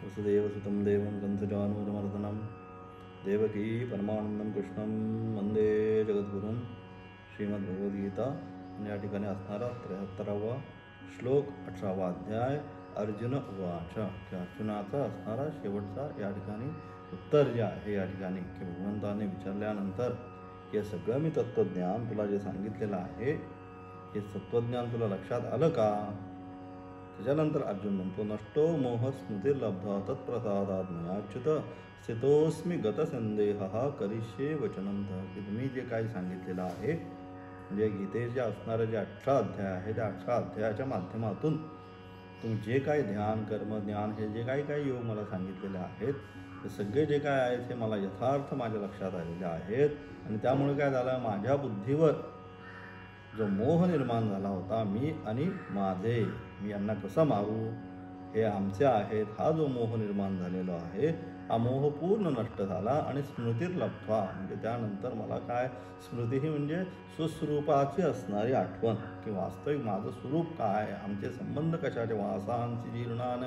वसुदेवसुतं देवं कंसचानूरमर्दनं देवकी परमानंदं कृष्णं वंदे जगद्गुरुं. श्रीमद्भगवद्गीता या ठिकाणी असणारा 73वा श्लोक 18वा अध्याय. अर्जुन उवाच. अर्जुनाचा असणारा शेवटचा या ठिकाणी उत्तर जे आहे या ठिकाणी की भगवंताने विचारल्यानंतर हे सगळं मी तत्त्वज्ञान तुला जे सांगितलेलं आहे हे तत्त्वज्ञान तुला लक्षात आलं का. त्याच्यानंतर अर्जुन म्हणतो नष्टो मोह स्मृतिर्लब्धा तत्प्रसादात् मयाच्युत स्थितोस्मी गतसंदेहः करिष्ये वचनं तव. की तुम्ही जे काही सांगितलेलं आहे म्हणजे गीतेचे असणारं जे 18 अध्याय आहे त्या 18 अध्यायाच्या माध्यमातून तुम्ही जे काही ध्यान कर्म ज्ञान हे जे काही योग मला सांगितलेले आहेत ते सगळे जे काय आहेत हे मला यथार्थ माझ्या लक्षात आलेले आहेत. आणि त्यामुळे काय झालं, माझ्या बुद्धीवर जो मोह निर्माण झाला होता मी आणि माझे, मी यांना कसं मारू, हे आमचे आहेत, हा जो मोह निर्माण झालेला आहे हा मोह पूर्ण नष्ट झाला. आणि स्मृतीत लब्ध्वा म्हणजे त्यानंतर मला काय, स्मृती ही म्हणजे स्वस्वरूपाची असणारी आठवण की वास्तविक माझं स्वरूप काय, आमचे संबंध कशाचे, वासांची जीर्णान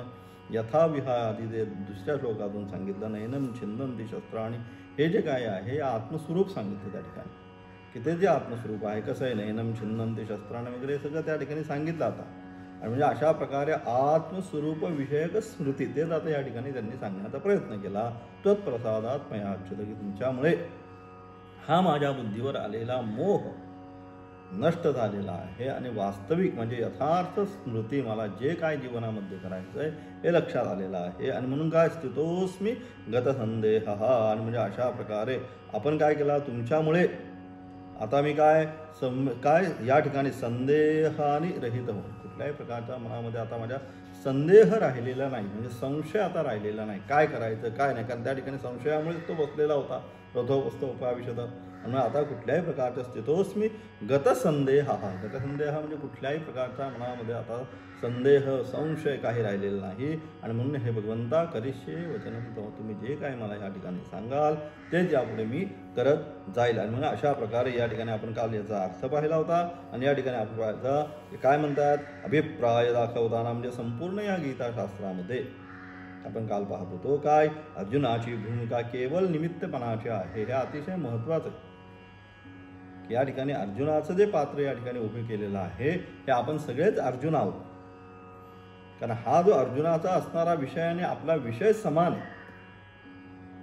यथा विहादी जे दुसऱ्या श्लोकातून सांगितलं, नैनम छिंदंती शस्त्राणी, हे जे काय आहे आत्मस्वरूप सांगितलं त्या ठिकाणी की ते जे आत्मस्वरूप आहे कसं आहे, नैनम छिंदंती शस्त्राणी वगैरे सगळं त्या ठिकाणी सांगितलं आता. आणि म्हणजे अशा प्रकारे आत्मस्वरूप विषयक स्मृती तेच आता या ठिकाणी त्यांनी सांगण्याचा प्रयत्न केला. त्वत्प्रसादात् मयाच्युत, की तुमच्यामुळे हा माझ्या बुद्धीवर आलेला मोह नष्ट झालेला आहे आणि वास्तविक म्हणजे यथार्थ स्मृती मला जे काय जीवनामध्ये करायचं आहे हे लक्षात आलेलं आहे. आणि म्हणून काय, स्थितोस्मी गतसंदेहः. आणि म्हणजे अशा प्रकारे आपण काय केला, तुमच्यामुळे आता मी काय या ठिकाणी संदेहाने रहित होऊन कुठल्याही प्रकारच्या मनामध्ये आता माझ्या संदेह राहिलेला नाही, म्हणजे संशय आता राहिलेला नाही, काय करायचं काय नाही. कारण त्या ठिकाणी संशयामुळेच तो बसलेला होता, रथोपस्थ उपाविशद. आणि आता कुठल्याही प्रकारच्या स्थितोस्मी गतसंदेह. गतसंदेह म्हणजे कुठल्याही प्रकारच्या मनामध्ये आता संदेह संशय काही राहिलेला नाही. आणि म्हणून हे भगवंता करिष्ये वचनं तव, तुम्ही जे काही मला या ठिकाणी सांगाल तेच यापुढे मी करत जाईल. आणि मग अशा प्रकारे या ठिकाणी आपण काल याचा अर्थ पाहिला होता. आणि या ठिकाणी आपण पाहायचा काय म्हणतात, अभिप्राय दाखवताना म्हणजे संपूर्ण या गीताशास्त्रामध्ये आपण काल पाहत होतो काय, अर्जुनाची भूमिका केवळ निमित्तपणाची आहे. हे अतिशय महत्त्वाचं आहे की या ठिकाणी अर्जुनाचं जे पात्र या ठिकाणी उभे केलेलं आहे हे आपण सगळेच अर्जुन आहोत. कारण हा जो अर्जुनाचा असणारा विषय आणि आपला विषय समान आहे.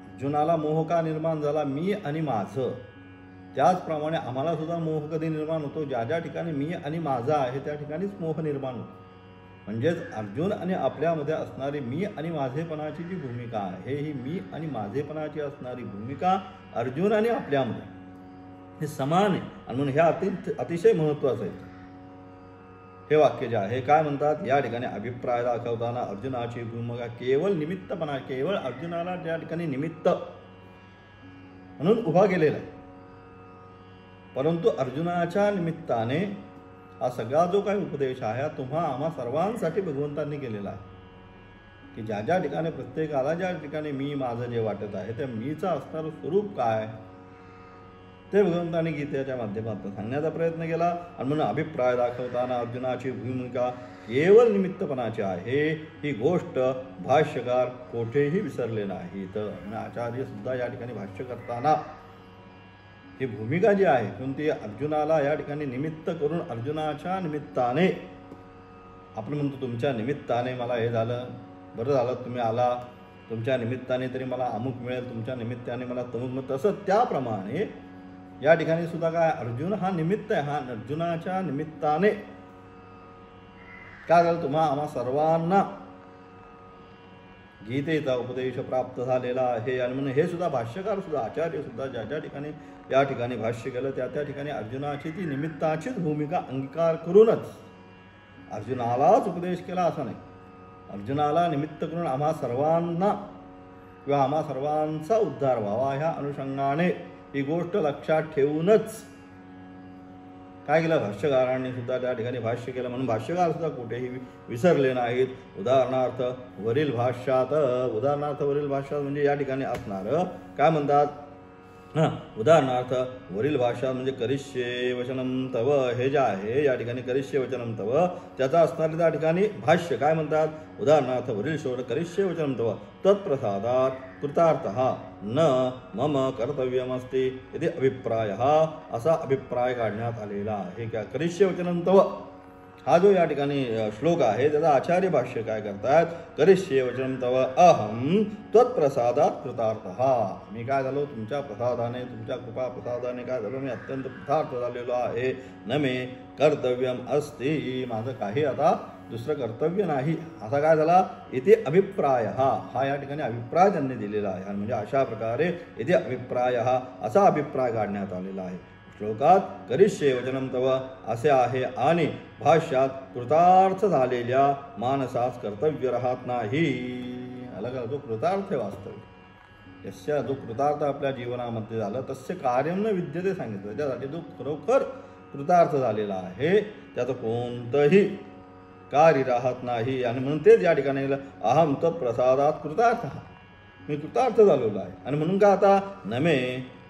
अर्जुनाला मोह का निर्माण झाला, मी आणि माझं, त्याचप्रमाणे आम्हाला सुद्धा मोह कधी निर्माण होतो, ज्या ज्या ठिकाणी मी आणि माझा आहे त्या ठिकाणीच मोह निर्माण होतो. म्हणजेच अर्जुन आणि आपल्यामध्ये असणारी मी आणि माझेपणाची जी भूमिका आहे ही मी आणि माझेपणाची असणारी भूमिका अर्जुन आणि आपल्यामध्ये हे समान आहे. आणि म्हणून हे अतिशय महत्त्वाचं आहे. हे वाक्य जे आहे काय म्हणतात, या ठिकाणी अभिप्राय दाखवताना अर्जुनाची भूमिका केवळ निमित्तपणा, केवळ अर्जुनाला त्या ठिकाणी निमित्त म्हणून उभा केलेला आहे. परंतु अर्जुनाच्या निमित्ताने हा सगळा जो काही उपदेश आहे तुम्हा आम्हा सर्वांसाठी भगवंतांनी केलेला आहे की ज्या ज्या ठिकाणी प्रत्येकाला ज्या ठिकाणी मी माझं जे वाटत आहे त्या मीचं असणारं स्वरूप काय ते भगवंतांनी गीतेच्या माध्यमातून सांगण्याचा प्रयत्न केला. आणि म्हणून अभिप्राय दाखवताना अर्जुनाची भूमिका केवळ निमित्तपणाची आहे ही गोष्ट भाष्यकार कोठेही विसरले नाहीत. आचार्य सुद्धा या ठिकाणी भाष्य करताना ही भूमिका जी आहे कोणती, अर्जुनाला या ठिकाणी निमित्त करून अर्जुनाच्या निमित्ताने आपण म्हणतो तुमच्या निमित्ताने मला हे झालं, बरं झालं तुम्ही आला, तुमच्या निमित्ताने तरी मला अमुक मिळेल, तुमच्या निमित्ताने मला तमुक मिळेल. तसं त्याप्रमाणे या ठिकाणी सुद्धा काय, अर्जुन हा निमित्त आहे. हा अर्जुनाच्या निमित्ताने काय झालं, तुम्हा आम्हा सर्वांना गीतेचा उपदेश प्राप्त झालेला आहे. आणि म्हणून हे सुद्धा भाष्यकार सुद्धा आचार्य सुद्धा ज्या ज्या ठिकाणी या ठिकाणी भाष्य केलं त्या त्या ठिकाणी अर्जुनाची ती निमित्ताचीच भूमिका अंगीकार करूनच अर्जुनालाच उपदेश केला असं नाही, अर्जुनाला निमित्त करून आम्हा सर्वांना किंवा आम्हा सर्वांचा उद्धार व्हावा ह्या अनुषंगाने ही गोष्ट लक्षात ठेवूनच काय केलं, भाष्यकारांनी सुद्धा त्या ठिकाणी भाष्य केलं. म्हणून भाष्यकार सुद्धा कुठेही विसरले नाहीत. उदाहरणार्थ वरील भाष्यात म्हणजे या ठिकाणी असणारं काय म्हणतात, उदाहरणार्थ वरील भाषा म्हणजे करिष्ये वचनम तव हे जे आहे या ठिकाणी करिष्ये वचनम तव त्याचा असणारे त्या ठिकाणी भाष्य काय म्हणतात. उदाहरणार्थ वरील शोध करिष्ये वचनम तव तत्प्रसादात कृतार्थः न मम कर्तव्यमस्ति इति अभिप्रायः असा अभिप्राय काढण्यात आलेला आहे. क्या करिष्ये वचनम तव हा जो या ठिकाणी श्लोक आहे त्याचा आचार्य भाष्य काय करतात. करिष्ये वचनम तव अहम त्वत्प्रसादात कृतार्थः मी काय झालो तुमच्या प्रसादाने तुमच्या कृपा प्रसादाने काय झालो मी अत्यंत कृतार्थ झालेलो आहे. न मे कर्तव्यम अस्ति माझं काही आता दुसरं कर्तव्य नाही असा काय झाला. इथे अभिप्राय हा या ठिकाणी अभिप्राय त्यांनी दिलेला आहे. म्हणजे अशा प्रकारे इथे अभिप्राय असा अभिप्राय काढण्यात आलेला आहे. श्लोकात करिष्ये वचनम तव असे आहे आणि भाष्यात कृतार्थ झालेल्या मानसास कर्तव्य राहत नाही. अलग जो कृतार्थ वास्तविक यस्य जो कृतार्थ आपल्या जीवनामध्ये झालं तस्य कार्यम न विद्यते सांगितलं. त्यासाठी जो खरोखर कृतार्थ झालेला आहे त्याचं कोणतंही कार्य राहत नाही. आणि म्हणून तेच या ठिकाणी अहम तत्प्रसादात कृतार्थ मी कृतार्थ झालेलो आहे. आणि म्हणून का आता नमे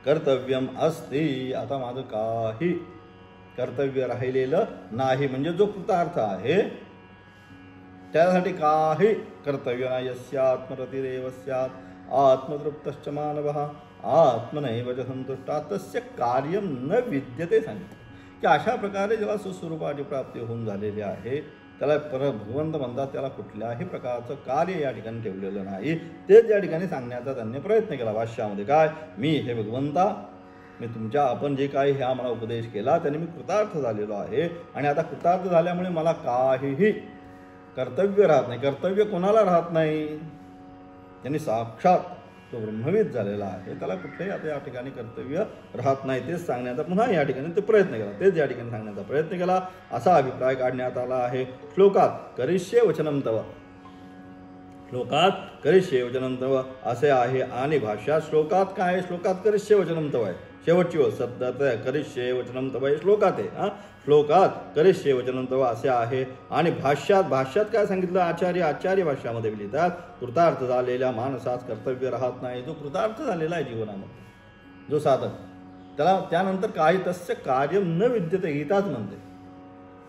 कर्तव्यम अस्ति आता माझं काही कर्तव्य राहिलेलं नाही. म्हणजे जो कृतार्थ आहे त्यासाठी काही कर्तव्य नाही. यस्यात्मरतिरेव स्यात् आत्मतृप्तश्च मानवः आत्मनैव च संतुष्टः तस्य कार्यम न विद्यते सांगितलं की अशा प्रकारे जेव्हा सुस्वरूपाची प्राप्ती होऊन झालेली आहे त्याला भगवंत म्हणतात त्याला कुठल्याही प्रकारचं कार्य या ठिकाणी ठेवलेलं नाही. तेच या ठिकाणी सांगण्याचा त्यांनी प्रयत्न केला भाष्यामध्ये. काय मी हे भगवंता मी तुमच्या आपण जे काही ह्या मला उपदेश केला त्याने मी कृतार्थ झालेलो आहे. आणि आता कृतार्थ झाल्यामुळे मला काहीही कर्तव्य राहत नाही. कर्तव्य कोणाला राहत नाही. त्यांनी साक्षात तो ब्रह्मविद झालेला आहे त्याला कुठेही आता या ठिकाणी कर्तव्य राहत नाही. तेच सांगण्याचा पुन्हा या ठिकाणी ते प्रयत्न केला. तेच या ठिकाणी सांगण्याचा प्रयत्न केला असा अभिप्राय काढण्यात आला आहे. श्लोकात करिष्ये वचनम तव श्लोकात करिष्ये वचनम तव असे आहे आणि भाष्यात श्लोकात काय आहे. श्लोकात करिष्ये वचनम तव आहे. शेवटची सत्यात करिष्ये वचनम तव हे श्लोकात आहे. श्लोकात करिष्ये वचनम तव असे आहे आणि भाष्यात काय सांगितलं. आचार्य भाष्यामध्ये लिहितात कृतार्थ झालेल्या माणसास कर्तव्य राहत नाही. जो कृतार्थ झालेला आहे जीवनामध्ये जो साधक त्याला त्यानंतर काही तस्य कार्य न विद्यते गीताच म्हणते.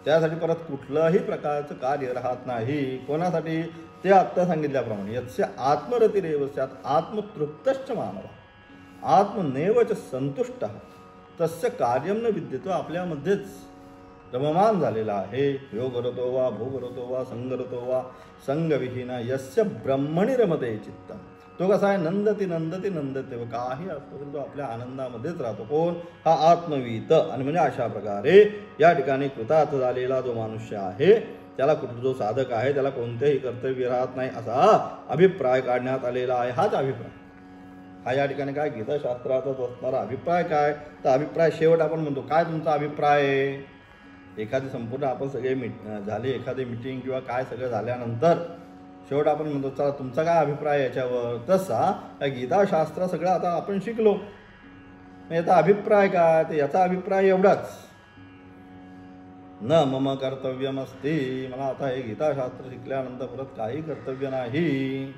त्यासाठी परत कुठलंही प्रकारचं कार्य राहत नाही. कोणासाठी ते आत्ता सांगितल्याप्रमाणे यस्य आत्मरतिरेव स्यात् आत्मतृप्तश्च मानवः आत्मनेवच संतुष्ट तस्य कार्यम न विद्यतो आपल्यामध्येच रममान झालेला आहे. योग रतो वा भोग रतो वा संग रतो वा संगविहीन यस्य ब्रह्मणी रमते चित्त तो कसा आहे नंदती काही असतो तो आपल्या आनंदामध्येच राहतो. कोण हा आत्मवीत. आणि म्हणजे अशा प्रकारे या ठिकाणी कृतार्थ झालेला जो मनुष्य आहे त्याला जो साधक आहे त्याला कोणतेही कर्तव्य राहत नाही असा अभिप्राय काढण्यात आलेला आहे. हाच अभिप्राय हा या ठिकाणी काय गीताशास्त्राचा असणारा अभिप्राय काय तर अभिप्राय शेवट आपण म्हणतो काय तुमचा अभिप्राय आहे. एखादी संपूर्ण आपण सगळे झाले एखादी मीटिंग किंवा काय सगळं झाल्यानंतर शेवट आपण म्हणतो चला तुमचा काय अभिप्राय याच्यावर. तसा गीताशास्त्र सगळं आता आपण शिकलो याचा अभिप्राय काय तर याचा अभिप्राय एवढाच न मम कर्तव्यमस्ति मला आता हे गीताशास्त्र शिकल्यानंतर परत काही कर्तव्य नाही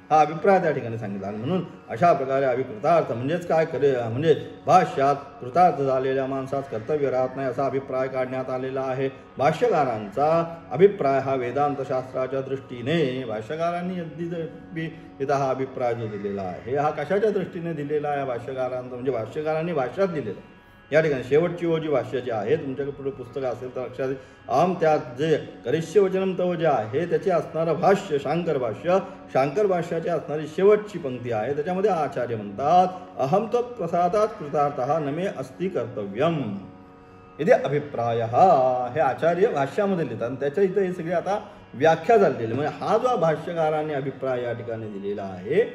हा अभिप्राय त्या ठिकाणी सांगितला. म्हणून अशा प्रकारे अभिकृतार्थ म्हणजेच काय म्हणजे भाष्यात कृतार्थ झालेल्या माणसास कर्तव्य राहत नाही असा अभिप्राय काढण्यात आलेला आहे. भाष्यकारांचा अभिप्राय हा वेदांत शास्त्राच्या दृष्टीने भाष्यकारांनी इथं हा अभिप्राय जो दिलेला आहे हा कशाच्या दृष्टीने दिलेला आहे भाष्यकारांचा म्हणजे भाष्यकारांनी भाष्यात दिलेला. या ठिकाणी शेवटची जी भाष्याची आहे तुमच्याकडे पुढे पुस्तक असेल तर लक्षात अहम त्यात जे करिष्ये वचनम तव जे आहे त्याचे असणारं भाष्य शांकर भाष्याची असणारी शेवटची पंक्ती आहे. त्याच्यामध्ये आचार्य म्हणतात अहम तत्प्रसादात कृतार्थः न मे अस्ति कर्तव्यम इथे अभिप्राय हे आचार्य भाष्यामध्ये लिहितात. त्याच्या इथं हे सगळी आता व्याख्या झालेली म्हणजे हा जो भाष्यकारांनी अभिप्राय या ठिकाणी दिलेला आहे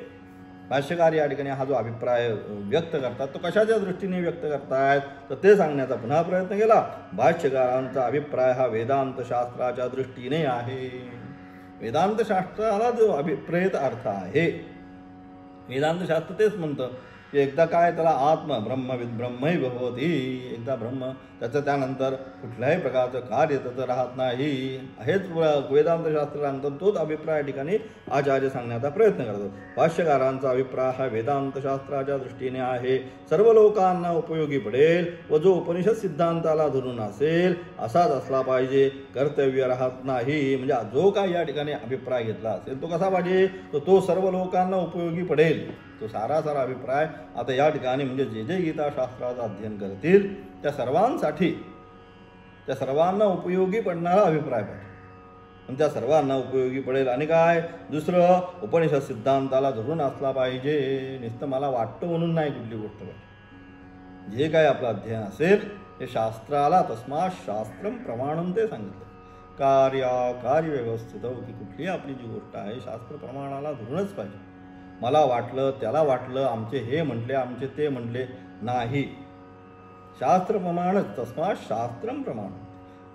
भाष्यकार या ठिकाणी हा जो अभिप्राय व्यक्त करतात तो कशाच्या दृष्टीने व्यक्त करतायत तर ते सांगण्याचा पुन्हा प्रयत्न केला. भाष्यकारांचा अभिप्राय हा वेदांत शास्त्राच्या दृष्टीने आहे. वेदांत शास्त्राला जो अभिप्रेत अर्थ आहे वेदांत शास्त्र तेच म्हणतं की एकदा काय त्याला आत्म ब्रह्मविद ब्रह्मैव भवती, एकदा ब्रह्म त्याचं त्यानंतर कुठल्याही प्रकारचं कार्य त्याचं राहत नाही. हेच वेदांत शास्त्र सांगतात. तोच अभिप्राय या ठिकाणी आचार्य सांगण्याचा प्रयत्न करतात. भाष्यकारांचा अभिप्राय हा वेदांत शास्त्राच्या दृष्टीने आहे, सर्व लोकांना उपयोगी पडेल व जो उपनिषद सिद्धांताला धरून असेल असाच असला पाहिजे, कर्तव्य राहत नाही. म्हणजे जो काही या ठिकाणी अभिप्राय घेतला असेल तो कसा पाहिजे, तो सर्व लोकांना उपयोगी पडेल. तो सारा अभिप्राय आता या ठिकाणी म्हणजे जे जे गीताशास्त्राचं अध्ययन करतील त्या सर्वांसाठी, त्या सर्वांना उपयोगी पडणारा अभिप्राय पाहिजे. आणि त्या सर्वांना उपयोगी पडेल. आणि काय दुसरं, उपनिषद सिद्धांताला धरून असला पाहिजे. नुसतं मला वाटतं म्हणून नाही कुठली गोष्ट पाहिजे. जे काय आपलं अध्ययन असेल ते शास्त्राला तस्मात् शास्त्रम प्रमाणम ते सांगितलं. कार्य व्यवस्थित की कुठली आपली जी गोष्ट आहे शास्त्र प्रमाणाला धरूनच पाहिजे. मला वाटलं त्याला वाटलं, आमचे हे म्हटले आमचे ते म्हटले नाही. शास्त्र प्रमाणच, तस्मात् शास्त्रम प्रमाण.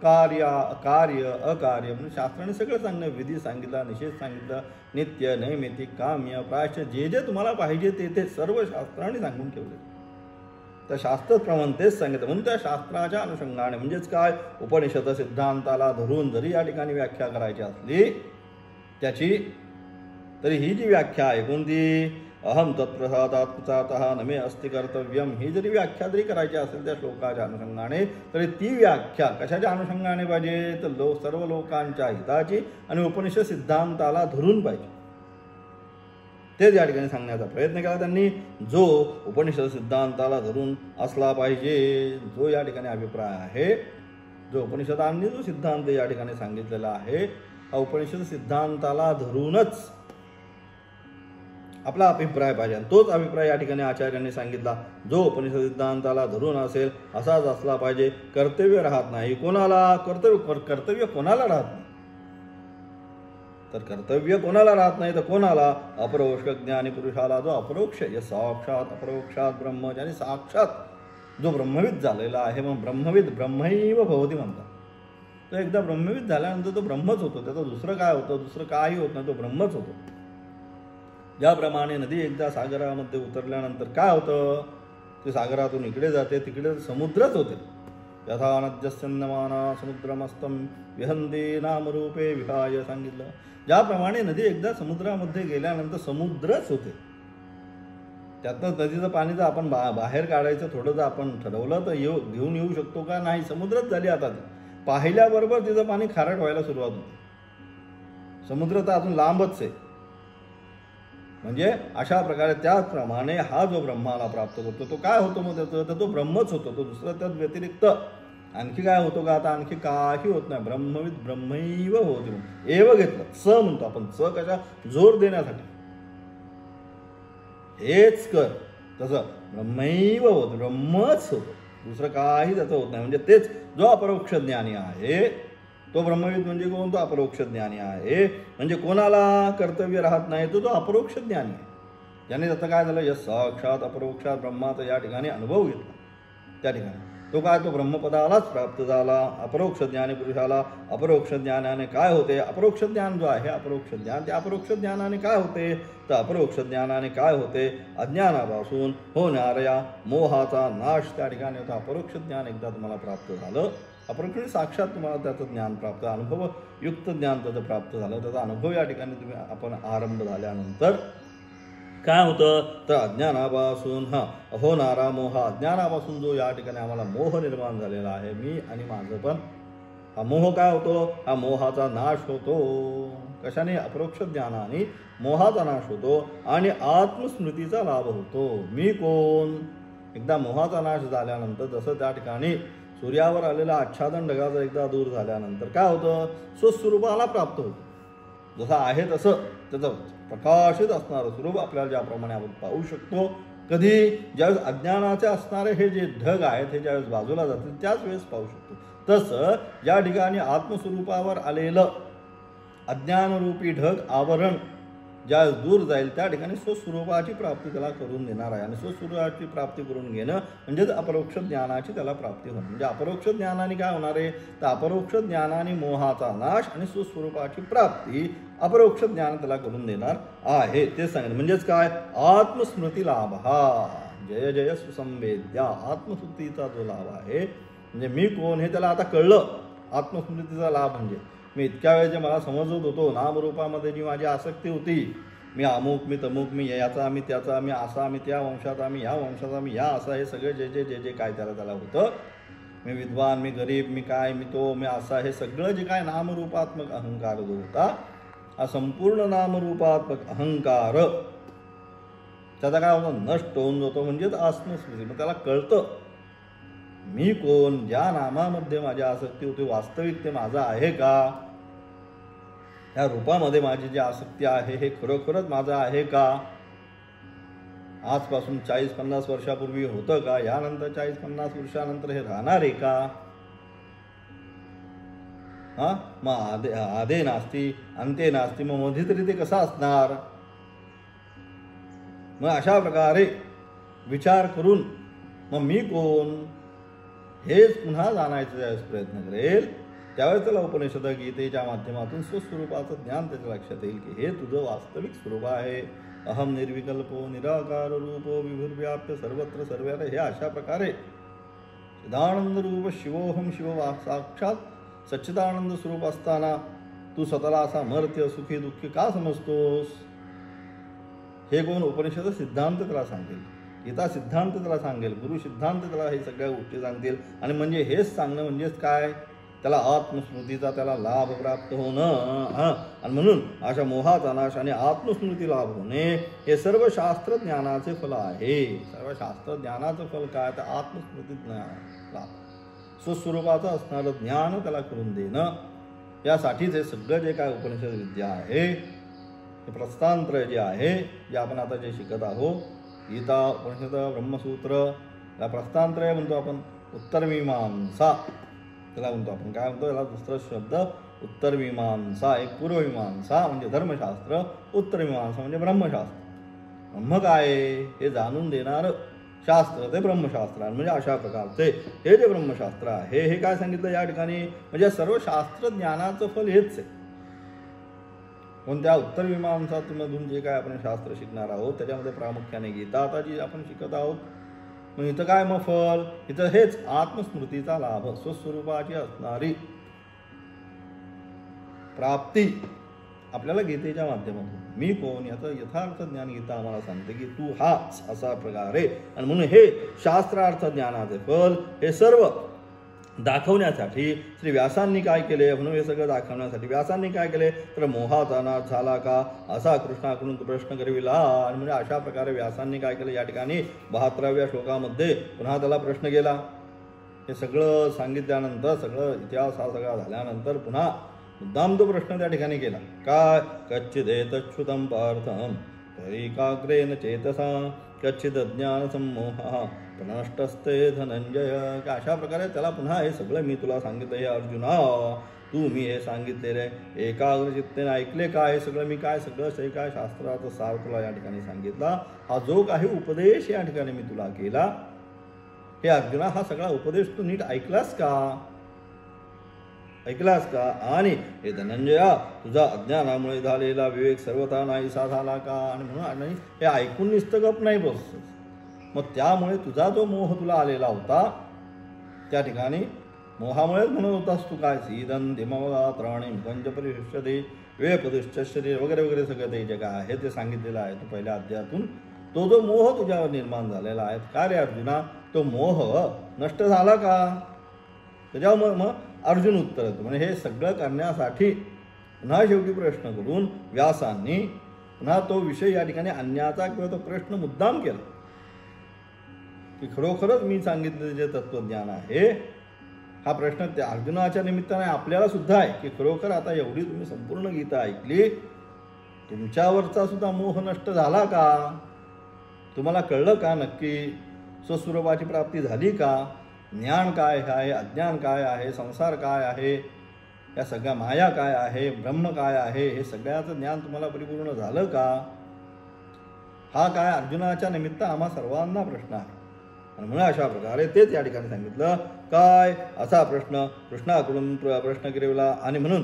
कार्य अकार्य म्हणजे शास्त्राने सगळं सांगणं, विधी सांगितला, निषेध सांगितलं, नित्य नैमित्तिक काम्य प्रायश्चित जे जे तुम्हाला पाहिजे ते सर्व शास्त्राने सांगून ठेवले. त्या शास्त्रप्रमाण तेच सांगितलं. म्हणून त्या शास्त्राच्या अनुषंगाने म्हणजेच काय, उपनिषद सिद्धांताला धरून जरी या ठिकाणी व्याख्या करायची असली त्याची, तरी ही जी व्याख्या आहे कोणती, अहम तत्प्रसादात कुचातः न मे अस्ति कर्तव्यम, ही जरी व्याख्या जरी करायची असेल त्या श्लोकाच्या अनुषंगाने, तरी ती व्याख्या कशाच्या अनुषंगाने पाहिजे, तर सर्व लोकांच्या हिताची आणि उपनिषद सिद्धांताला धरून पाहिजे. तेच या ठिकाणी सांगण्याचा प्रयत्न केला त्यांनी. जो उपनिषद सिद्धांताला धरून असला पाहिजे, जो या ठिकाणी अभिप्राय आहे, जो उपनिषदांनी जो सिद्धांत या ठिकाणी सांगितलेला आहे, हा उपनिषद सिद्धांताला धरूनच आपला अभिप्राय पाहिजे. तोच अभिप्राय या ठिकाणी आचार्यांनी सांगितला. जो उपनिषद सिद्धांताला धरून असेल असाच असला पाहिजे. कर्तव्य राहत नाही. कोणाला कर्तव्य कोणाला राहत नाही, तर कर्तव्य कोणाला राहत नाही तर कोणाला, अपरोक्ष ज्ञानी पुरुषाला. जो अपरोक्ष साक्षात अपरोक्षात ब्रह्म, ज्याने साक्षात जो ब्रह्मविद झालेला आहे, मग ब्रह्मविद ब्रह्मैव भवती म्हणतात. तो एकदा ब्रह्मविद झाल्यानंतर तो ब्रह्मच होतो. त्याचं दुसरं काय होतं, दुसरं काही होत नाही, तो ब्रह्मच होतो. ज्याप्रमाणे नदी एकदा सागरामध्ये उतरल्यानंतर काय होतं, ते सागरातून इकडे जाते, तिकडे समुद्रच होते. यथा नद्यस्यन्नमाना समुद्रमस्तम विहंती नामरूपे विहाय सांगितलं. ज्याप्रमाणे नदी एकदा समुद्रामध्ये गेल्यानंतर समुद्रच होते. त्यातनं नदीचं पाणी जर आपण बाहेर काढायचं थोडं जर आपण ठरवलं तर घेऊन येऊ शकतो का, नाही, समुद्रच झाली. आता ती पाहिल्याबरोबर तिचं पाणी खारट व्हायला सुरुवात होते. समुद्र तर अजून लांबच आहे. म्हणजे अशा प्रकारे त्याचप्रमाणे हा जो ब्रह्माला प्राप्त करतो तो काय होतो, मग त्याचं तर तो ब्रह्मच होतो. तो दुसरं त्यात व्यतिरिक्त आणखी काय होतो का, आता आणखी काही होत नाही. ब्रह्मविद ब्रह्मैव होती म्हणून एव घेतलं. स म्हणतो आपण. स कशा, जोर देण्यासाठी. हेच कर, तसं ब्रह्मैव होतं, ब्रह्मच होतं, दुसरं काही त्याचं होत नाही. म्हणजे तेच जो अपरोक्ष ज्ञानी आहे तो ब्रह्मविद म्हणजे कोण, तो अपरोक्ष ज्ञानी आहे. म्हणजे कोणाला कर्तव्य राहत नाही, तो अपरोक्ष ज्ञानी आहे. ज्याने त्याचं काय झालं, यश साक्षात अपरोक्षात ब्रह्माचा या ठिकाणी अनुभव घेतला. त्या ठिकाणी तो काय, तो ब्रह्मपदालाच प्राप्त झाला. अपरोक्ष ज्ञानी पुरुषाला अपरोक्ष ज्ञानाने काय होते, अपरोक्ष ज्ञान जो आहे अपरोक्ष ज्ञान, ते अपरोक्ष ज्ञानाने काय होते, तर अपरोक्ष ज्ञानाने काय होते, अज्ञानापासून होणाऱ्या मोहाचा नाश त्या ठिकाणी होता. अपरोक्ष ज्ञान एकदा तुम्हाला प्राप्त झालं, अपरोक्ष साक्षात तुम्हाला त्याचं ज्ञान प्राप्त, अनुभवयुक्त ज्ञान त्याचं प्राप्त झालं, त्याचा अनुभव या ठिकाणी तुम्ही आपण आरंभ झाल्यानंतर काय होतं, तर अज्ञानापासून होणारा मोह, अज्ञानापासून जो या ठिकाणी आम्हाला मोह निर्माण झालेला आहे, मी आणि माझं पण, हा मोह काय होतो, हा मोहाचा नाश होतो. कशाने, अपरोक्ष ज्ञानाने मोहाचा नाश होतो आणि आत्मस्मृतीचा लाभ होतो. मी कोण, एकदा मोहाचा नाश झाल्यानंतर जसं त्या ठिकाणी सूर्यावर आलेला आच्छादन ढगाचा एकदा दूर झाल्यानंतर काय होतं, स्वस्वरूपाला प्राप्त होतं. जसं आहे तसं त्याचं प्रकाशित असणारं स्वरूप आपल्याला ज्याप्रमाणे आपण पाहू शकतो. कधी, ज्यावेळेस अज्ञानाचे असणारे हे जे ढग आहेत हे ज्यावेळेस बाजूला जातील त्याच वेळेस पाहू शकतो. तसं ज्या ठिकाणी आत्मस्वरूपावर आलेलं अज्ञानरूपी ढग आवरण ज्यावेळेस दूर जाईल त्या ठिकाणी स्वस्वरूपाची प्राप्ती त्याला करून देणार आहे. आणि स्वस्वरूपाची प्राप्ती करून घेणं म्हणजेच अपरोक्ष ज्ञानाची त्याला प्राप्ती होणं. म्हणजे अपरोक्ष ज्ञानाने काय होणार आहे, तर अपरोक्ष ज्ञानाने मोहाचा नाश आणि स्वस्वरूपाची प्राप्ती अपरोक्ष ज्ञान त्याला करून देणार आहे. ते सांगितलं. म्हणजेच काय, आत्मस्मृती लाभ. हा जय जय सुसंवेद्या, आत्मस्मृतीचा जो लाभ आहे, म्हणजे मी कोण हे त्याला आता कळलं. आत्मस्मृतीचा लाभ म्हणजे मी इतक्या वेळ जे मला समजत होतो, नामरूपामध्ये जी माझी आसक्ती होती, मी अमुक, मी तमुक, मी याचा, मी त्याचा, मी असा, मी त्या वंशाचा, मी ह्या वंशाचा, मी ह्या असा, हे सगळे जे जे जे जे काय त्याला होतं, मी विद्वान, मी गरीब, मी काय, मी तो, मी असा, हे सगळं जे काय नामरूपात्मक अहंकार जो होता, हा संपूर्ण नामरूपात्मक अहंकार त्याचा काय होतं, नष्ट होऊन जातो. म्हणजेच आत्मस्मृती. मग त्याला कळतं मी कोण, ज्या नामामध्ये माझी आसक्ती होती वास्तविक ते माझं आहे का, त्या रूपामध्ये माझी जी आसक्ती आहे हे खरोखरच माझं आहे का, आजपासून 40-50 वर्षापूर्वी होतं का, यानंतर 40-50 वर्षानंतर हे राहणार आहे का. मग आदे नास्ती अंते नास्ती, मग मध्ये तरी ते कसं असणार. मग अशा प्रकारे विचार करून मग मी कोण हेच पुन्हा जाणायचा ज्यावेळेस प्रयत्न करेल, त्यावेळेस त्याला उपनिषद गीतेच्या माध्यमातून स्वस्वरूपाचं ज्ञान त्याच्या लक्षात येईल की हे तुझं वास्तविक स्वरूप आहे. अहम निर्विकल्पो निराकार रूपो विभुर्व्याप्य सर्वत्र सर्वत्र, हे अशा प्रकारे चिदानंद रूप शिवोहम शिव साक्षात सच्चिदानंद स्वरूप असताना तू स्वतःला असा मर्त्य सुखी दुःखी का समजतोस, हे कोण उपनिषद सिद्धांत त्याला सांगेल, गीता सिद्धांत त्याला सांगेल, गुरु सिद्धांत त्याला हे सगळ्या गोष्टी सांगतील. आणि म्हणजे हेच सांगणं म्हणजेच काय, त्याला आत्मस्मृतीचा त्याला लाभ प्राप्त होणं. आणि म्हणून अशा मोहाचा नाश आणि आत्मस्मृती लाभ होणे हे सर्व शास्त्र ज्ञानाचे फल आहे. सर्व शास्त्र ज्ञानाचं फल काय, तर आत्मस्मृती ज्ञान लाभ, स्वस्वरूपाचं असणारं ज्ञान त्याला करून देणं. यासाठीच हे सगळं जे काय उपनिषद विद्या आहे, हे प्रस्थानत्रय जे आहे, जे आपण आता जे शिकत आहोत, गीता, उपनिषद, ब्रह्मसूत्र, या प्रस्थानत्रय म्हणतो आपण. उत्तरमीमांसा त्याला म्हणतो आपण. काय म्हणतो याला दुसरा शब्द उत्तरमीमांसा. एक पूर्वमीमांसा म्हणजे धर्मशास्त्र, उत्तरमीमांसा म्हणजे ब्रह्मशास्त्र. ब्रह्म काय हे जाणून देणारं शास्त्र ते ब्रह्मशास्त्र. म्हणजे अशा प्रकारचे हे जे ब्रह्मशास्त्र आहे, हे काय सांगितलं या ठिकाणी, म्हणजे सर्व शास्त्र ज्ञानाचं फल हेच आहे. कोणत्या उत्तरमीमांसामधून जे काय आपण शास्त्र शिकणार आहोत, त्याच्यामध्ये प्रामुख्याने गीता आता जी आपण शिकत आहोत. मग इथं काय मग फल, इथं हेच आत्मस्मृतीचा लाभ, स्वस्वरूपाची असणारी प्राप्ती आपल्याला गीतेच्या माध्यमातून. मी कोण याचं यथार्थ ज्ञान गीता आम्हाला सांगते की तू हाच, असा प्रकारे. आणि म्हणून हे शास्त्रार्थ ज्ञानाचे फल हे सर्व दाखवण्यासाठी श्री व्यासांनी काय केले, म्हणून हे सगळं दाखवण्यासाठी व्यासांनी काय केले, तर मोहाचा नाश झाला का असा कृष्णाकडून प्रश्न करविला. आणि म्हणजे अशा प्रकारे व्यासांनी काय केलं, या ठिकाणी 72व्या श्लोकामध्ये पुन्हा त्याला प्रश्न केला. हे सगळं सांगितल्यानंतर, सगळं इतिहास हा सगळा झाल्यानंतर पुन्हा मुद्दाम तो प्रश्न त्या ठिकाणी केला. काय, कच्चिदेतच्छ्रुतं पार्थं तैकाग्रेण चेतसा कच्चिद ज्ञान संमोह प्रणष्टस्ते धनंजय. की अशा प्रकारे त्याला पुन्हा हे सगळं मी तुला सांगितलं, हे अर्जुना तू मी हे सांगितलेलं आहे एकाग्र चित्तेने ऐकले का, हे सगळं मी काय सगळं हे काय शास्त्राचा सार तुला या ठिकाणी सांगितला. हा जो काही उपदेश या ठिकाणी मी तुला केला, हे अर्जुना हा सगळा उपदेश तू नीट ऐकलास का, ऐकलास का. आणि हे धनंजया तुझा अज्ञानामुळे झालेला विवेक सर्वथा नाहीसा झाला का. आणि म्हणून हे ऐकून निस्तगप नाही बस, मग त्यामुळे तुझा जो मोह तुला आलेला होता, त्या ठिकाणी मोहामुळेच म्हणत होतास तू काय, सीदन धिमवगा त्राणी पंच परिशिष्यते वेपदिष्ट शरीर वगैरे वगैरे सगळं ते जे काय आहे ते सांगितलेलं आहे. तो पहिल्या अध्यायातून तो जो मोह तुझ्यावर निर्माण झालेला आहे, का रे अर्जुना, तो मोह नष्ट झाला का. त्याच्यावर मग अर्जुन उत्तर देतो. म्हणजे हे सगळं करण्यासाठी पुन्हा शेवटी प्रश्न करून व्यासांनी पुन्हा तो विषय या ठिकाणी आणण्याचा किंवा तो प्रश्न मुद्दाम केला की खरोखरच मी सांगितलेले जे तत्वज्ञान आहे, हा प्रश्न त्या अर्जुनाच्या निमित्ताने आपल्याला सुद्धा आहे की खरोखर आता एवढी तुम्ही संपूर्ण गीता ऐकली, तुमच्यावरचा सुद्धा मोह नष्ट झाला का, तुम्हाला कळलं का नक्की स्वस्वरूपाची प्राप्ती झाली का, ज्ञान काय आहे, अज्ञान काय आहे, संसार काय आहे, या सगळ्या माया काय आहे, ब्रह्म काय आहे, हे सगळ्याचं ज्ञान तुम्हाला परिपूर्ण झालं का. हा काय अर्जुनाच्या निमित्त आम्हा सर्वांना प्रश्न आहे. आणि म्हणून अशा प्रकारे तेच या ठिकाणी सांगितलं काय, असा प्रश्न कृष्णाकडून प्रश्न केला. आणि म्हणून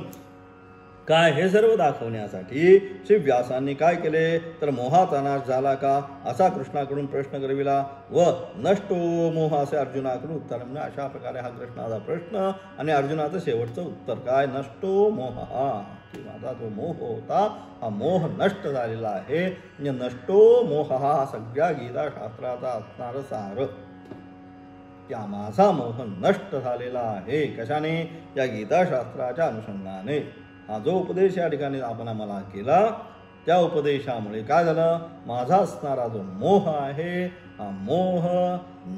काय हे सर्व दाखवण्यासाठी श्री व्यासांनी काय केले तर मोहाचा नाश झाला का असा कृष्णाकडून प्रश्न करविला व नष्टो मोह असे अर्जुनाकडून उत्तर म्हणजे अशा प्रकारे हा कृष्णाचा प्रश्न आणि अर्जुनाचं शेवटचं उत्तर काय नष्टो मोह की माझा जो मोह होता हा मोह नष्ट झालेला आहे म्हणजे नष्टो मोह हा सगळ्या गीताशास्त्राचा असणार सार की माझा मोह नष्ट झालेला आहे कशाने या गीताशास्त्राच्या अनुषंगाने हा जो उपदेश या ठिकाणी आपण आम्हाला केला त्या उपदेशामुळे काय झालं माझा असणारा जो मोह आहे हा मोह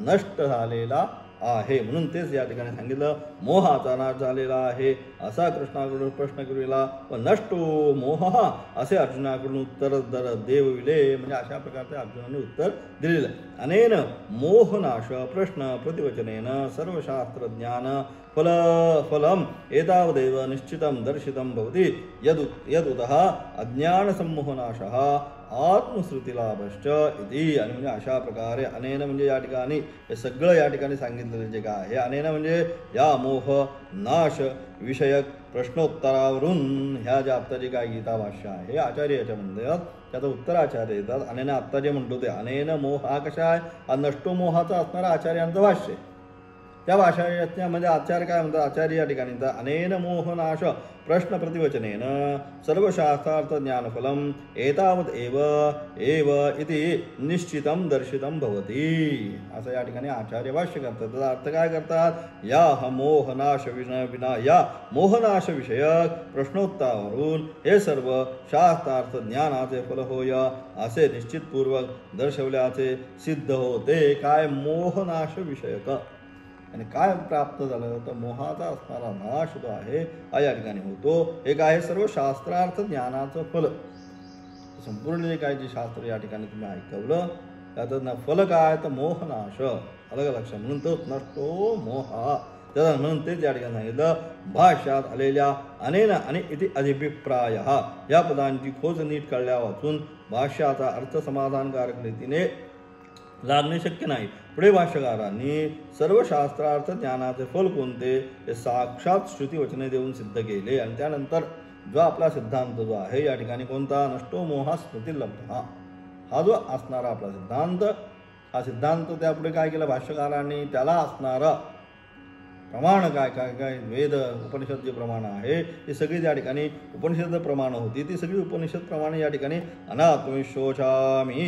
नष्ट झालेला आहे म्हणून तेच या ठिकाणी सांगितलं मोहाचा नाश झालेला आहे असा कृष्णाकडून प्रश्न केलेला व नष्टो मोह असे अर्जुनाकडून उत्तर देविले म्हणजे अशा प्रकारचे अर्जुनाने उत्तर दिलेलं अनेन मोहनाश प्रश्न प्रतिवचनेन सर्वशास्त्रज्ञान फलम एतावदेव निश्चितं दर्शितं भवति यदुतः अज्ञानसम्मोहनाशः आत्मश्रुतिलाभश्च इति आणि म्हणजे अशा प्रकारे अनेन म्हणजे या ठिकाणी हे सगळं या ठिकाणी सांगितलेलं जे काय आहे अनेन म्हणजे या मोह नाश विषयक प्रश्नोत्तरावरून ह्या ज्या आत्ता जे काय गीता भाष्य आहे आचार्य याच्या म्हणतात त्याचं उत्तर आचार्य येतात अनेन आत्ता जे म्हणतो ते अनेन मोह हा कशा आहे हा नष्टो मोहाचा असणारा आचार्यांचं भाष्य त्या भाषामध्ये आचार्य काय म्हणतात आचार्य या ठिकाणी अनेन मोहनाश प्रश्न प्रतिवचनेन सर्वशास्त्रार्थ ज्ञानफलम एतावत एव इति निश्चितं दर्शितं भवति असं या ठिकाणी आचार्य भाष्य करतात त्याचा अर्थ काय करतात या मोहनाश विना या मोहनाश विषयक प्रश्नोत्तरावरून हे सर्व शास्त्रार्थ ज्ञानाचे फल होय असे निश्चितपूर्वक दर्शवल्याचे सिद्ध होते काय मोहनाश विषयक आणि काय प्राप्त झालं तर मोहाचा असणारा नाश जो आहे हा या ठिकाणी होतो एक आहे सर्व शास्त्रार्थ ज्ञानाचं फल संपूर्ण जे काय जे शास्त्र या ठिकाणी तुम्ही ऐकवलं त्याचं फल काय तर मोहनाश अलग लक्ष म्हणून तो नष्टो मोहा त्याचा म्हणून तेच या ठिकाणी सांगितलं भाष्यात आलेल्या अनेन आणि इति अभिप्राय या पदांची खोज नीट कळल्या वाचून भाष्याचा अर्थ समाधानकारक रीतीने लागणे शक्य नाही पुढे भाष्यकारांनी सर्व शास्त्रार्थ ज्ञानाचे फल कोणते हे साक्षात श्रुती वचने देऊन सिद्ध केले आणि त्यानंतर जो आपला सिद्धांत जो आहे या ठिकाणी कोणता नष्टो मोहा स्मृती लब्ध हा जो असणारा आपला सिद्धांत हा सिद्धांत त्यापुढे काय केलं भाष्यकारांनी त्याला असणारा प्रमाण काय काय काय वेद उपनिषद जे प्रमाण आहे ती सगळी त्या ठिकाणी उपनिषद प्रमाण होती ती सगळी उपनिषद प्रमाणे या ठिकाणी अनात्मविशोचामी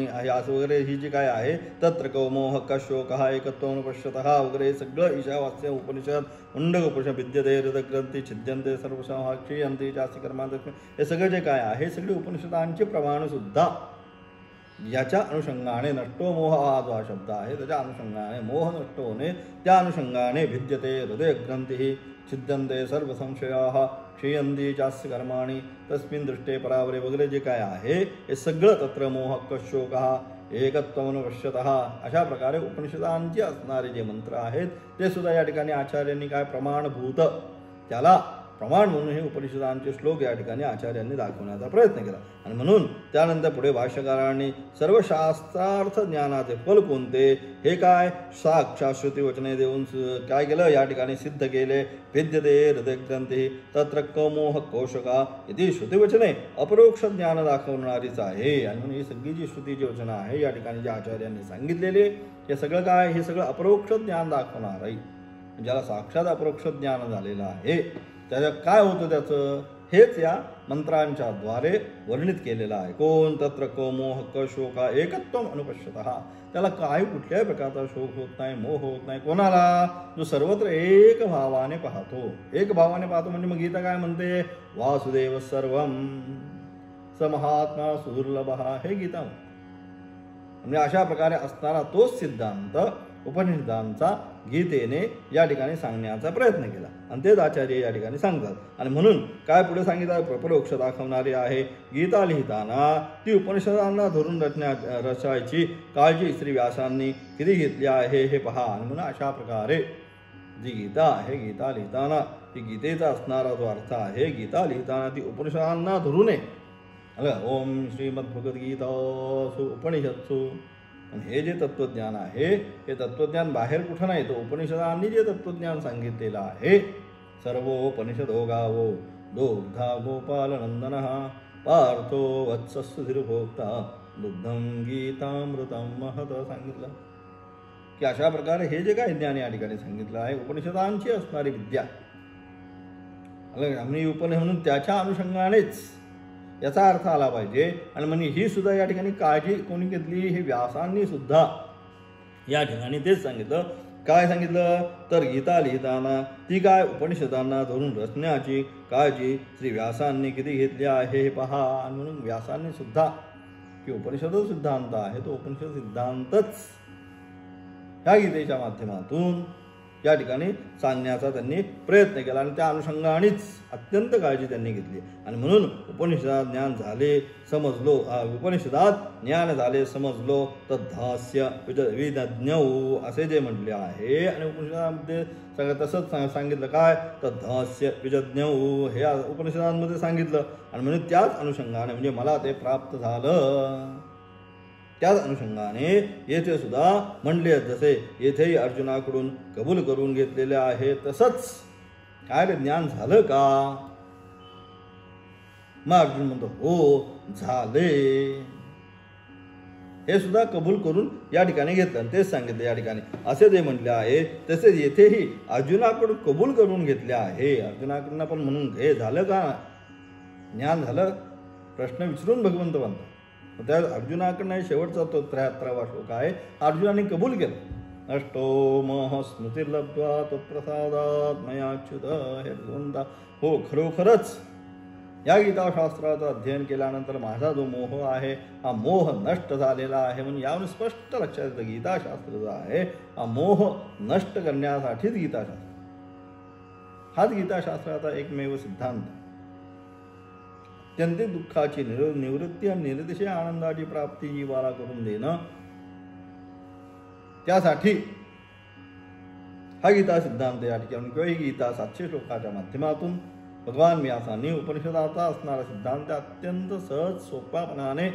आहे असं वगैरे ही जी काय आहे तत्र कौमोह कशोकः एकत्वमनुपश्यतः वगैरे सगळं ईशावास्य उपनिषद मुंडक उपनिषद विद्यते हृदग्रंथी छिद्यन्ते सर्वशः क्षीयन्ते चासी कर्मांत हे सगळं जे काय आहे सगळी उपनिषदांचे प्रमाणसुद्धा याच्या अनुषंगाने नष्टो मोह हा जो हा शब्द आहे त्याच्या अनुषंगाने मोह नष्ट होणे त्या अनुषंगाने भिद्यते हृदयग्रंथी छिद्यन्ते सर्व संशयाः क्षीयन्ति चास्य कर्माणि तस्मिन् दृष्टे परावरे वगैरे जे काय आहे हे सगळं तत्र मोह कशोकः एकत्वमनुपश्यतः अशा प्रकारे उपनिषदांची असणारे जे मंत्र आहेत ते सुद्धा या ठिकाणी आचार्यांनी काय प्रमाणभूत त्याला प्रमाण म्हणून हे उपनिषदांचे श्लोक या ठिकाणी आचार्यांनी दाखवण्याचा प्रयत्न केला आणि म्हणून त्यानंतर पुढे भाष्यकारांनी सर्व शास्त्रार्थ ज्ञानाचे फल कोणते हे काय साक्षात श्रुती वचने देऊन काय केलं या ठिकाणी सिद्ध केले विद्यते हृदयग्रंथी तत्र कमोह कौशका इथे श्रुतिवचने अपरोक्ष ज्ञान दाखवणारीच आहे आणि म्हणून ही सगळी जी श्रुतीची वचनं आहे या ठिकाणी ज्या आचार्यांनी सांगितलेले हे सगळं काय हे सगळं अपरोक्ष ज्ञान दाखवणार आहे ज्याला साक्षात अपरोक्ष ज्ञान झालेलं आहे त्याचं काय होतं त्याचं हेच या मंत्रांच्या द्वारे वर्णित केलेलं आहे कोण तत्र कमोह कशोका एकत्वम अनुपश्यतः त्याला काही कुठल्याही प्रकारचा शोक होत नाही मोह होत नाही कोणाला जो सर्वत्र एक भावाने पाहतो एक भावाने पाहतो म्हणजे मग गीता काय म्हणते वासुदेव सर्वम स महात्मा सुदुर्लभ हे गीता म्हणजे अशा प्रकारे असणारा तोच सिद्धांत उपनिषदांचा गीतेने या ठिकाणी सांगण्याचा प्रयत्न केला आणि तेच आचार्य या ठिकाणी सांगतात आणि म्हणून काय पुढे सांगितलं अपरोक्ष दाखवणारी आहे गीता लिहिताना ती उपनिषदांना धरून रचायची काळजी श्री व्यासांनी किती घेतली आहे हे पहा आणि म्हणून अशा प्रकारे जी गीता आहे गीता लिहिताना ती गीतेचा असणारा जो अर्थ आहे गीता लिहिताना ती उपनिषदांना धरू नये ओम श्रीमद्भगवद्गीतासु उपनिषत्सु आणि हे जे तत्त्वज्ञान आहे हे तत्त्वज्ञान बाहेर कुठं नाही तो उपनिषदांनी जे तत्त्वज्ञान सांगितलेलं आहे सर्वोपनिषदो गावो दोग्धा गोपालनंदनः पार्थो वत्सस्सुधीर्भोक्ता दुग्धम गीतामृतम महत सांगितलं की अशा प्रकारे हे जे काय ज्ञान या ठिकाणी सांगितलं आहे उपनिषदांची असणारी विद्या आम्ही उपनिषद म्हणून त्याच्या अनुषंगानेच याचा अर्थ आला पाहिजे. आणि म्हणजे ही सुद्धा या ठिकाणी काळजी कोणी घेतली, हे व्यासांनी सुद्धा या ठिकाणी तेच सांगितलं. काय सांगितलं तर गीता लिहिताना ती काय उपनिषदांना धरून रचण्याची काळजी श्री व्यासांनी किती घेतली आहे हे पहा. आणि म्हणून व्यासांनी सुद्धा की उपनिषद सिद्धांत आहे तो उपनिषद सिद्धांतच ह्या गीतेच्या माध्यमातून या ठिकाणी सांगण्याचा त्यांनी प्रयत्न केला आणि त्या अनुषंगानेच अत्यंत काळजी त्यांनी घेतली. आणि म्हणून उपनिषदात ज्ञान झाले समजलो, उपनिषदात ज्ञान झाले समजलो तद्धास्य विदज्ञौ असे जे म्हटले आहे. आणि उपनिषदामध्ये सगळं तसंच सांगितलं काय तद्धास्य विदज्ञौ हे उपनिषदांमध्ये सांगितलं. आणि म्हणून त्याच अनुषंगाने म्हणजे मला ते प्राप्त झालं. त्याच अनुषंगाने येथे सुद्धा म्हणले जसे येथेही अर्जुनाकडून कबूल करून घेतलेले आहे तसंच काय ज्ञान झालं का. मग अर्जुन म्हणतो हो झाले. हे सुद्धा कबूल करून या ठिकाणी घेतलं आणि तेच सांगितलं या ठिकाणी असे जे म्हटले आहे तसेच येथेही अर्जुनाकडून कबूल करून घेतले आहे. अर्जुनाकडून पण म्हणून हे झालं का ज्ञान झालं प्रश्न विचारून भगवंत म्हणतात. त्या अर्जुनाकडनं शेवटचा तो 73वा श्लोक आहे. अर्जुनाने कबूल केलं. नष्टो मोह स्मृतिर्लब्ध्वा तत्प्रसादात् मयाच्युत. हे भगवंता हो खरोखरच या गीताशास्त्राचं अध्ययन केल्यानंतर माझा जो मोह आहे हा मोह नष्ट झालेला आहे. म्हणून यावरून स्पष्ट लक्षात येतं गीताशास्त्र जो आहे हा मोह नष्ट करण्यासाठीच गीताशास्त्र. हाच गीताशास्त्राचा एकमेव सिद्धांत. अत्यंतिक दुःखाची निवृत्ती आणि निरतिशय आनंदाची प्राप्ती जीवाला करून देणं त्यासाठी हा गीता सिद्धांत या ठिकाणी किंवा ही गीता 700 श्लोकाच्या माध्यमातून भगवान व्यासांनी उपनिषदाचा असणारा सिद्धांत अत्यंत सहज सोप्यापणाने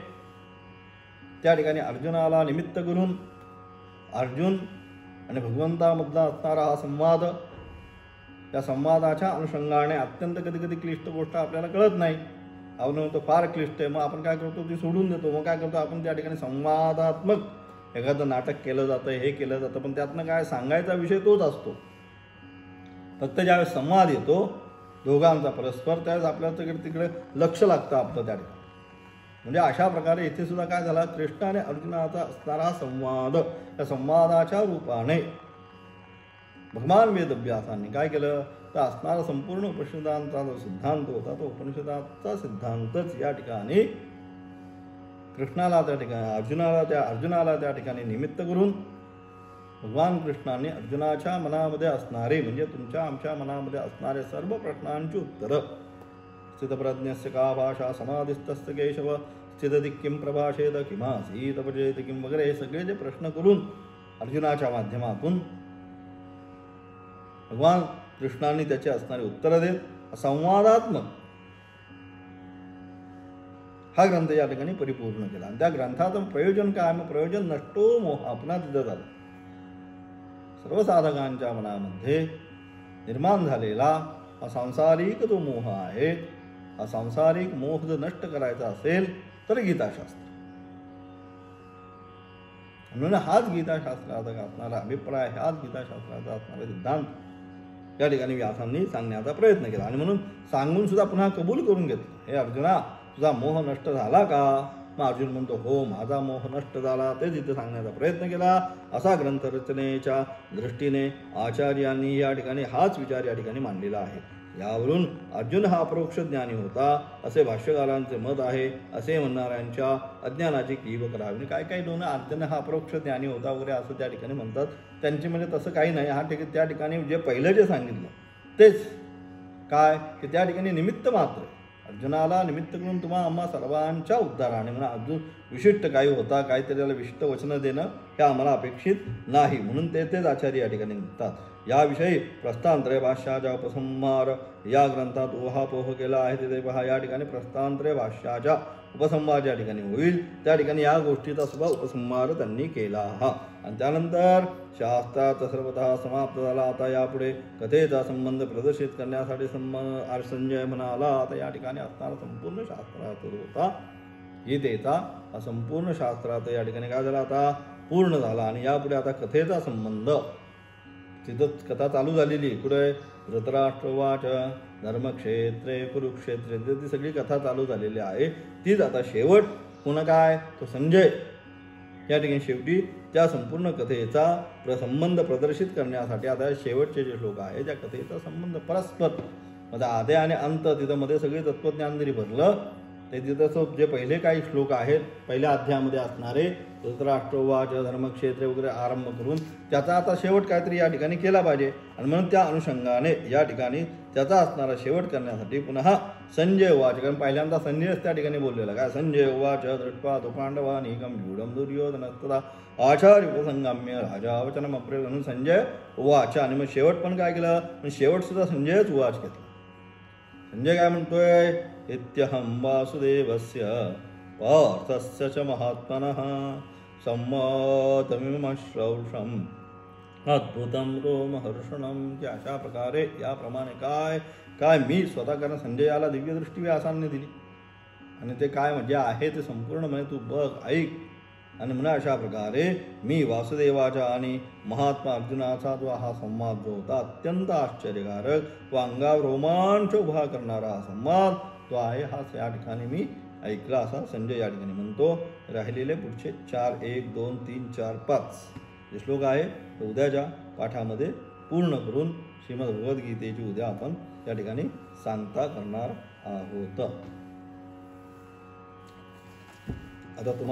त्या ठिकाणी अर्जुनाला निमित्त करून अर्जुन आणि भगवंतामधला असणारा हा संवाद त्या संवादाच्या अनुषंगाने अत्यंत कधी कधी क्लिष्ट गोष्ट आपल्याला कळत नाही. आपण तो फार क्लिष्ट आहे मग आपण काय करतो ती सोडून देतो. मग काय करतो आपण त्या ठिकाणी संवादात्मक एखादं नाटक केलं जातं हे केलं जातं पण त्यातनं काय सांगायचा विषय तोच असतो. फक्त ज्यावेळेस संवाद येतो दोघांचा परस्पर त्यावेळेस आपल्याला तिकडे लक्ष लागतं आपलं त्या ठिकाणी. म्हणजे अशा प्रकारे इथे सुद्धा काय झाला कृष्ण आणि अर्जुनाचा असणारा संवाद त्या संवादाच्या रूपाने भगवान वेदव्यासांनी काय केलं तर असणारा संपूर्ण उपनिषदांचा जो सिद्धांत होता तो उपनिषदाचा सिद्धांतच या ठिकाणी कृष्णाला त्या ठिकाणी अर्जुनाला त्या ठिकाणी निमित्त करून भगवान कृष्णाने अर्जुनाच्या मनामध्ये असणारे म्हणजे तुमच्या आमच्या मनामध्ये असणारे सर्व प्रश्नांची उत्तरं स्थितप्रज्ञस्य का भाषा समाधिस्तस्य केशव स्थितति किं प्रभाषेत किमासीत पचेत किं वगैरे हे सगळे जे प्रश्न करून अर्जुनाच्या माध्यमातून भगवान कृष्णाने त्याचे असणारे उत्तर देत संवादात्मक हा ग्रंथ या ठिकाणी परिपूर्ण केला. आणि त्या ग्रंथाचं प्रयोजन काय मग प्रयोजन नष्टो मोह आपणा तिथं झालं. सर्व साधकांच्या मनामध्ये निर्माण झालेला हा सांसारिक जो मोह आहे हा सांसारिक मोह जर नष्ट करायचा असेल तर गीताशास्त्र. म्हणून हाच गीताशास्त्राचा असणारा अभिप्राय हाच गीताशास्त्राचा असणारा सिद्धांत या ठिकाणी व्यासांनी सांगण्याचा प्रयत्न केला. आणि म्हणून सांगून सुद्धा पुन्हा कबूल करून घेतलं. हे अर्जुना तुझा मोह नष्ट झाला का. मग अर्जुन म्हणतो हो माझा मोह नष्ट झाला. तेच इथे सांगण्याचा प्रयत्न केला. असा ग्रंथ रचनेच्या दृष्टीने आचार्यांनी या ठिकाणी हाच विचार या ठिकाणी मांडलेला आहे. यावरून अर्जुन हा अपरोक्ष ज्ञानी होता असे भाष्यकारांचे मत आहे. असे म्हणणाऱ्यांच्या अज्ञानाची कीव करावी. काय काही दोन अर्जुन हा अपरोक्ष ज्ञानी होता वगैरे असं त्या ठिकाणी म्हणतात. त्यांचे म्हणजे तसं काही नाही. हा त्या ठिकाणी जे पहिलं जे सांगितलं तेच काय की त्या ठिकाणी निमित्त मात्र अर्जुनाला निमित्त करून तुम्हा आम्हा सर्वांच्या उद्धाराने म्हणा अर्जुन विशिष्ट काही होता, काहीतरी त्याला विशिष्ट वचनं देणं हे आम्हाला अपेक्षित नाही. म्हणून तेच आचार्य या ठिकाणी म्हणतात. याविषयी प्रस्थानत्रय भाष्याच्या उपसंहार या ग्रंथात उहापोह केला आहे. तिथे पहा, या ठिकाणी प्रस्थानत्रय भाष्याच्या उपसंहार ज्या ठिकाणी होईल त्या ठिकाणी या गोष्टीचा सुद्धा उपसंहार त्यांनी केला. आणि त्यानंतर शास्त्रात सर्वतः समाप्त झाला. आता यापुढे कथेचा संबंध प्रदर्शित करण्यासाठी संजय म्हणाला. आता या ठिकाणी असणारा संपूर्ण शास्त्रार्थ जो होता गीतेचा हा संपूर्ण शास्त्रार्थ या ठिकाणी काय झाला, आता पूर्ण झाला. आणि यापुढे आता कथेचा संबंध, तिथं कथा चालू झालेली कुठे, धृतराष्ट्रवाच धर्मक्षेत्रे कुरुक्षेत्रे, ती सगळी कथा चालू झालेली आहे. तीच आता शेवट पुन्हा काय, तो संजय या ठिकाणी शेवटी त्या संपूर्ण कथेचा संबंध प्रदर्शित करण्यासाठी आता शेवटचे जे श्लोक आहे त्या कथेचा संबंध परस्पर म्हणजे आदि आणि अंत, तिथं मध्ये सगळे तत्वज्ञान जरी भरलं ते तिथं जे पहिले काही श्लोक आहेत पहिल्या अध्यायामध्ये असणारे धृतराष्ट्रवाच धर्मक्षेत्रे वगैरे आरंभ करून त्याचा आता शेवट काहीतरी या ठिकाणी केला पाहिजे. आणि म्हणून त्या अनुषंगाने या ठिकाणी त्याचा असणारा शेवट करण्यासाठी पुन्हा संजय उवाच, कारण पहिल्यांदा संजयच त्या ठिकाणी बोललेला काय, संजय उवाच दृष्ट्वा तु पांडवानीकं व्यूढं दुर्योधनस्तदा आचार्य उपसंगाम्य राजा वचनम अप्रे, म्हणून संजय उवाच. आणि मग शेवट पण काय केलं, शेवट सुद्धा संजयच उवाच घेतला. संजय काय म्हणतोय, इत्यहं वासुदेवस्य पार्थस्य च महात्मनः सम्मतमिमश्रौषम् अद्भुतं रोमहर्षणं, की अशा प्रकारे याप्रमाणे काय मी स्वतः, कारण संजयाला दिव्यदृष्टी व्यासांनी दिली आणि ते काय म्हणजे आहे ते संपूर्ण म्हणजे तू बघ ऐक. आणि म्हणा अशा प्रकारे मी वासुदेवाचा आणि महात्मा अर्जुनाचा जो हा संवाद जो होता अत्यंत आश्चर्यकारक, तो अंगावर रोमांच उभा करणारा हा संवाद तो आहे, हा या ठिकाणी मी ऐकला असा संजय या ठिकाणी म्हणतो. राहिलेले पुढचे 4, 1, 2, 3, 4, 5 जे श्लोक आहे ते उद्याच्या पाठामध्ये पूर्ण करून श्रीमद भगवद्गीतेची उद्या आपण या ठिकाणी सांगता करणार आहोत. आता तुम्हाला